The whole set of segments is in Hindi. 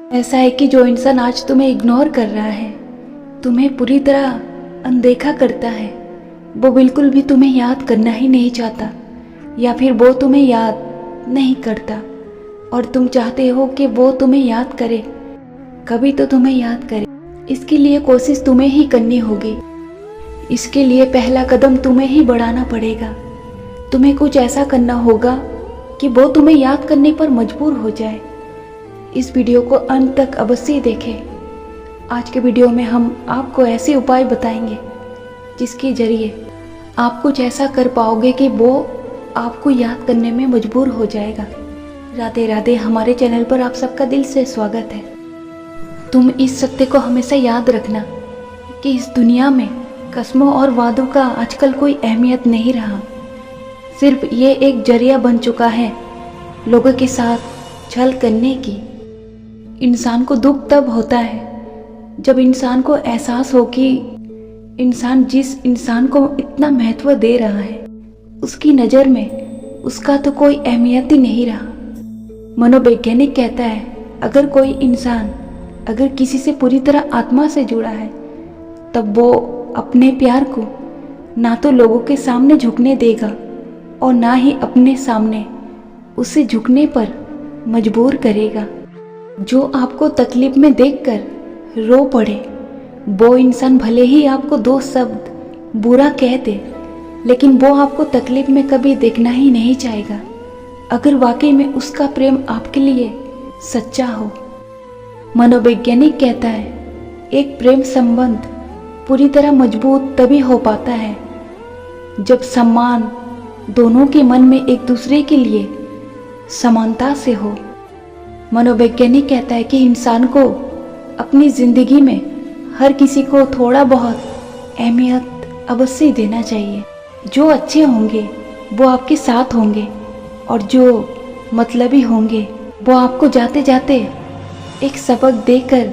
ऐसा है कि जो इंसान आज तुम्हें इग्नोर कर रहा है, तुम्हें पूरी तरह अनदेखा करता है, वो बिल्कुल भी तुम्हें याद करना ही नहीं चाहता, या फिर वो तुम्हें याद नहीं करता और तुम चाहते हो कि वो तुम्हें याद करे, कभी तो तुम्हें याद करे। इसके लिए कोशिश तुम्हें ही करनी होगी। इसके लिए पहला कदम तुम्हें ही बढ़ाना पड़ेगा। तुम्हें कुछ ऐसा करना होगा कि वो तुम्हें याद करने पर मजबूर हो जाए। इस वीडियो को अंत तक अवश्य देखें। आज के वीडियो में हम आपको ऐसे उपाय बताएंगे जिसके जरिए आप कुछ ऐसा कर पाओगे कि वो आपको याद करने में मजबूर हो जाएगा। राधे राधे। हमारे चैनल पर आप सबका दिल से स्वागत है। तुम इस सत्य को हमेशा याद रखना कि इस दुनिया में कस्मों और वादों का आजकल कोई अहमियत नहीं रहा। सिर्फ ये एक जरिया बन चुका है लोगों के साथ छल करने की। इंसान को दुख तब होता है जब इंसान को एहसास हो कि इंसान जिस इंसान को इतना महत्व दे रहा है, उसकी नज़र में उसका तो कोई अहमियत ही नहीं रहा। मनोवैज्ञानिक कहता है, अगर कोई इंसान अगर किसी से पूरी तरह आत्मा से जुड़ा है, तब वो अपने प्यार को ना तो लोगों के सामने झुकने देगा और ना ही अपने सामने उसे झुकने पर मजबूर करेगा। जो आपको तकलीफ में देखकर रो पड़े, वो इंसान भले ही आपको दो शब्द बुरा कह दे, लेकिन वो आपको तकलीफ में कभी देखना ही नहीं चाहेगा, अगर वाकई में उसका प्रेम आपके लिए सच्चा हो। मनोवैज्ञानिक कहता है, एक प्रेम संबंध पूरी तरह मजबूत तभी हो पाता है जब सम्मान दोनों के मन में एक दूसरे के लिए समानता से हो। मनोवैज्ञानिक कहता है कि इंसान को अपनी ज़िंदगी में हर किसी को थोड़ा बहुत अहमियत अवश्य देना चाहिए। जो अच्छे होंगे वो आपके साथ होंगे और जो मतलबी होंगे वो आपको जाते जाते एक सबक देकर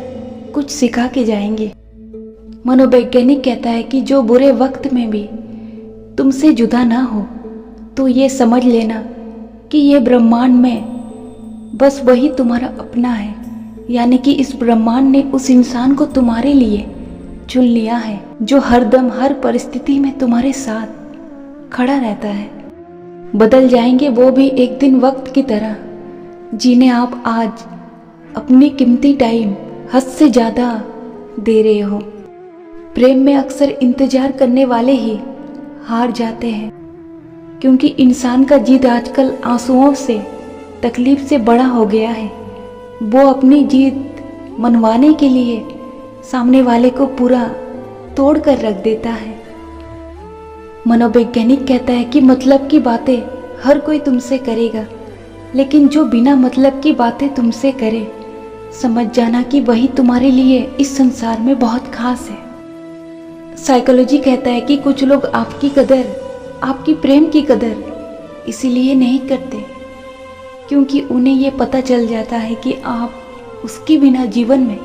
कुछ सिखा के जाएंगे। मनोवैज्ञानिक कहता है कि जो बुरे वक्त में भी तुमसे जुदा ना हो, तो ये समझ लेना कि ये ब्रह्मांड में बस वही तुम्हारा अपना है, यानी कि इस ब्रह्मांड ने उस इंसान को तुम्हारे लिए चुन लिया है जो हरदम हर परिस्थिति में तुम्हारे साथ खड़ा रहता है। बदल जाएंगे वो भी एक दिन वक्त की तरह, जिन्हें आप आज अपनी कीमती टाइम हद से ज़्यादा दे रहे हो। प्रेम में अक्सर इंतजार करने वाले ही हार जाते हैं, क्योंकि इंसान का जिद आजकल आंसुओं से तकलीफ से बड़ा हो गया है। वो अपनी जिद मनवाने के लिए सामने वाले को पूरा तोड़ कर रख देता है। मनोवैज्ञानिक कहता है कि मतलब की बातें हर कोई तुमसे करेगा, लेकिन जो बिना मतलब की बातें तुमसे करे, समझ जाना कि वही तुम्हारे लिए इस संसार में बहुत खास है। साइकोलॉजी कहता है कि कुछ लोग आपकी कदर, आपकी प्रेम की कदर इसीलिए नहीं करते क्योंकि उन्हें ये पता चल जाता है कि आप उसके बिना जीवन में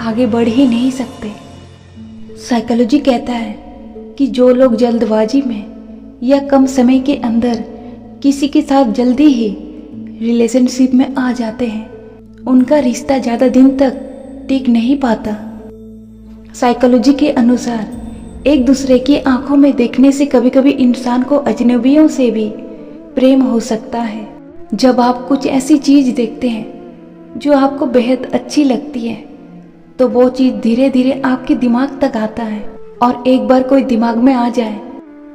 आगे बढ़ ही नहीं सकते। साइकोलॉजी कहता है कि जो लोग जल्दबाजी में या कम समय के अंदर किसी के साथ जल्दी ही रिलेशनशिप में आ जाते हैं, उनका रिश्ता ज़्यादा दिन तक टिक नहीं पाता। साइकोलॉजी के अनुसार एक दूसरे की आंखों में देखने से कभी कभी इंसान को अजनबियों से भी प्रेम हो सकता है। जब आप कुछ ऐसी चीज़ देखते हैं जो आपको बेहद अच्छी लगती है, तो वो चीज़ धीरे धीरे आपके दिमाग तक आता है, और एक बार कोई दिमाग में आ जाए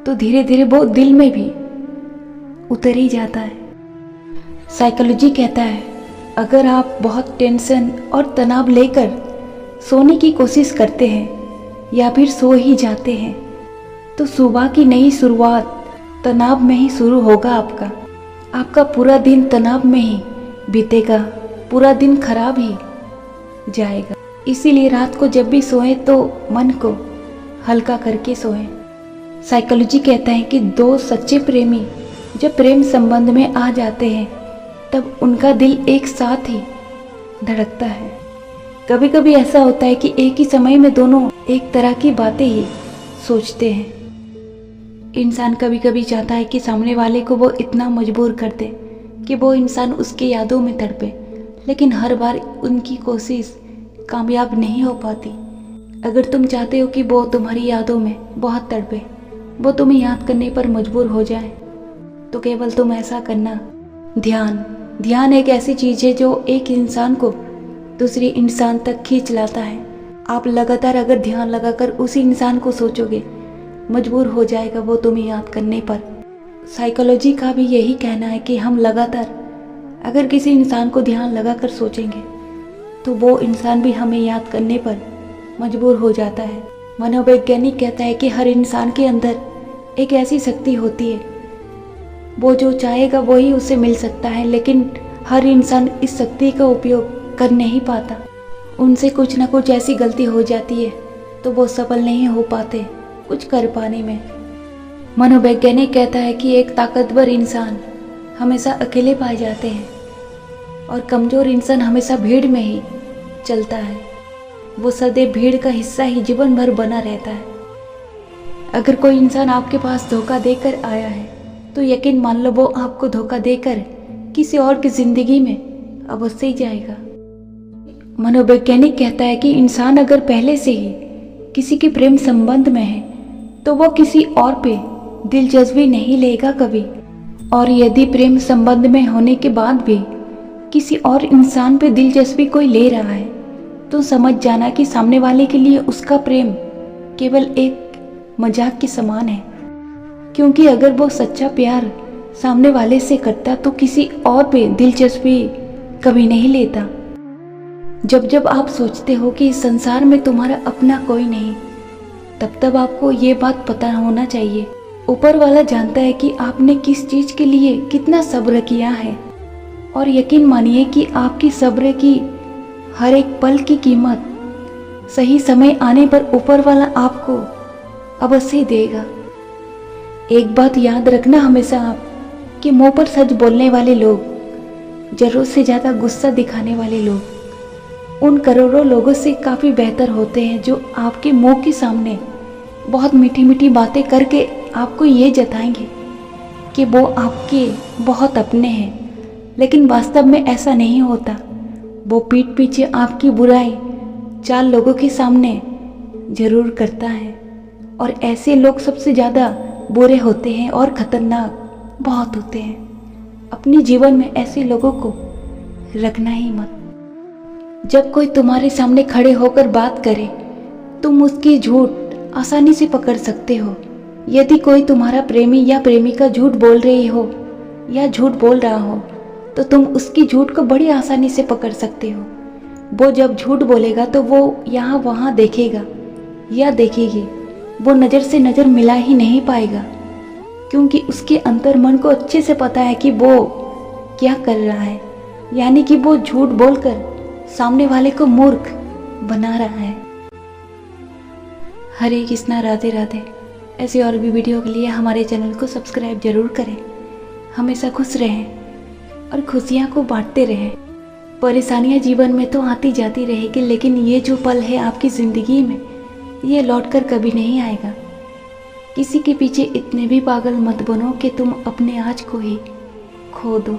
तो धीरे धीरे वो दिल में भी उतर ही जाता है। साइकोलॉजी कहता है, अगर आप बहुत टेंशन और तनाव लेकर सोने की कोशिश करते हैं या फिर सो ही जाते हैं, तो सुबह की नई शुरुआत तनाव में ही शुरू होगा। आपका पूरा दिन तनाव में ही बीतेगा, पूरा दिन खराब ही जाएगा। इसीलिए रात को जब भी सोएं तो मन को हल्का करके सोएं। साइकोलॉजी कहता है कि दो सच्चे प्रेमी जब प्रेम संबंध में आ जाते हैं, तब उनका दिल एक साथ ही धड़कता है। कभी कभी ऐसा होता है कि एक ही समय में दोनों एक तरह की बातें ही सोचते हैं। इंसान कभी कभी चाहता है कि सामने वाले को वो इतना मजबूर कर दे कि वो इंसान उसकी यादों में तड़पे, लेकिन हर बार उनकी कोशिश कामयाब नहीं हो पाती। अगर तुम चाहते हो कि वो तुम्हारी यादों में बहुत तड़पे, वो तुम्हें याद करने पर मजबूर हो जाए, तो केवल तुम ऐसा करना, ध्यान एक ऐसी चीज़ है जो एक इंसान को दूसरी इंसान तक खींच लाता है। आप लगातार अगर ध्यान लगाकर उसी इंसान को सोचोगे, मजबूर हो जाएगा वो तुम्हें याद करने पर। साइकोलॉजी का भी यही कहना है कि हम लगातार अगर किसी इंसान को ध्यान लगाकर सोचेंगे तो वो इंसान भी हमें याद करने पर मजबूर हो जाता है। मनोवैज्ञानिक कहता है कि हर इंसान के अंदर एक ऐसी शक्ति होती है, वो जो चाहेगा वही उसे मिल सकता है, लेकिन हर इंसान इस शक्ति का उपयोग कर नहीं पाता। उनसे कुछ ना कुछ ऐसी गलती हो जाती है तो वो सफल नहीं हो पाते कुछ कर पाने में। मनोवैज्ञानिक कहता है कि एक ताकतवर इंसान हमेशा अकेले पाए जाते हैं और कमज़ोर इंसान हमेशा भीड़ में ही चलता है। वो सदैव भीड़ का हिस्सा ही जीवन भर बना रहता है। अगर कोई इंसान आपके पास धोखा देकर आया है तो यकीन मान लो वो आपको धोखा देकर किसी और की ज़िंदगी में अवश्य ही जाएगा। मनोवैज्ञानिक कहता है कि इंसान अगर पहले से ही किसी के प्रेम संबंध में है तो वो किसी और पे दिलचस्पी नहीं लेगा कभी। और यदि प्रेम संबंध में होने के बाद भी किसी और इंसान पे दिलचस्पी कोई ले रहा है तो समझ जाना कि सामने वाले के लिए उसका प्रेम केवल एक मजाक के समान है। क्योंकि अगर वो सच्चा प्यार सामने वाले से करता तो किसी और पे दिलचस्पी कभी नहीं लेता। जब आप सोचते हो कि इस संसार में तुम्हारा अपना कोई नहीं, तब आपको ये बात पता होना चाहिए, ऊपर वाला जानता है कि आपने किस चीज़ के लिए कितना सब्र किया है। और यकीन मानिए कि आपकी सब्र की हर एक पल की कीमत सही समय आने पर ऊपर वाला आपको अवश्य देगा। एक बात याद रखना हमेशा आप कि मुंह पर सच बोलने वाले लोग, जरूरत से ज़्यादा गुस्सा दिखाने वाले लोग उन करोड़ों लोगों से काफ़ी बेहतर होते हैं जो आपके मुंह के सामने बहुत मीठी मीठी बातें करके आपको ये जताएंगे कि वो आपके बहुत अपने हैं, लेकिन वास्तव में ऐसा नहीं होता। वो पीठ पीछे आपकी बुराई 4 लोगों के सामने जरूर करता है। और ऐसे लोग सबसे ज़्यादा बुरे होते हैं और ख़तरनाक बहुत होते हैं। अपने जीवन में ऐसे लोगों को रखना ही मत। जब कोई तुम्हारे सामने खड़े होकर बात करे, तुम उसकी झूठ आसानी से पकड़ सकते हो। यदि कोई तुम्हारा प्रेमी या प्रेमिका झूठ बोल रही हो या झूठ बोल रहा हो तो तुम उसकी झूठ को बड़ी आसानी से पकड़ सकते हो। वो जब झूठ बोलेगा तो वो यहाँ वहाँ देखेगा या देखेगी, वो नज़र से नज़र मिला ही नहीं पाएगा, क्योंकि उसके अंतर मन को अच्छे से पता है कि वो क्या कर रहा है। यानी कि वो झूठ बोलकर सामने वाले को मूर्ख बना रहा है। हरे कृष्णा, राधे राधे। ऐसी और भी वीडियो के लिए हमारे चैनल को सब्सक्राइब जरूर करें। हमेशा खुश रहें और खुशियाँ को बांटते रहें। परेशानियाँ जीवन में तो आती जाती रहेगी, लेकिन ये जो पल है आपकी ज़िंदगी में, ये लौटकर कभी नहीं आएगा। किसी के पीछे इतने भी पागल मत बनो कि तुम अपने आज को ही खो दो।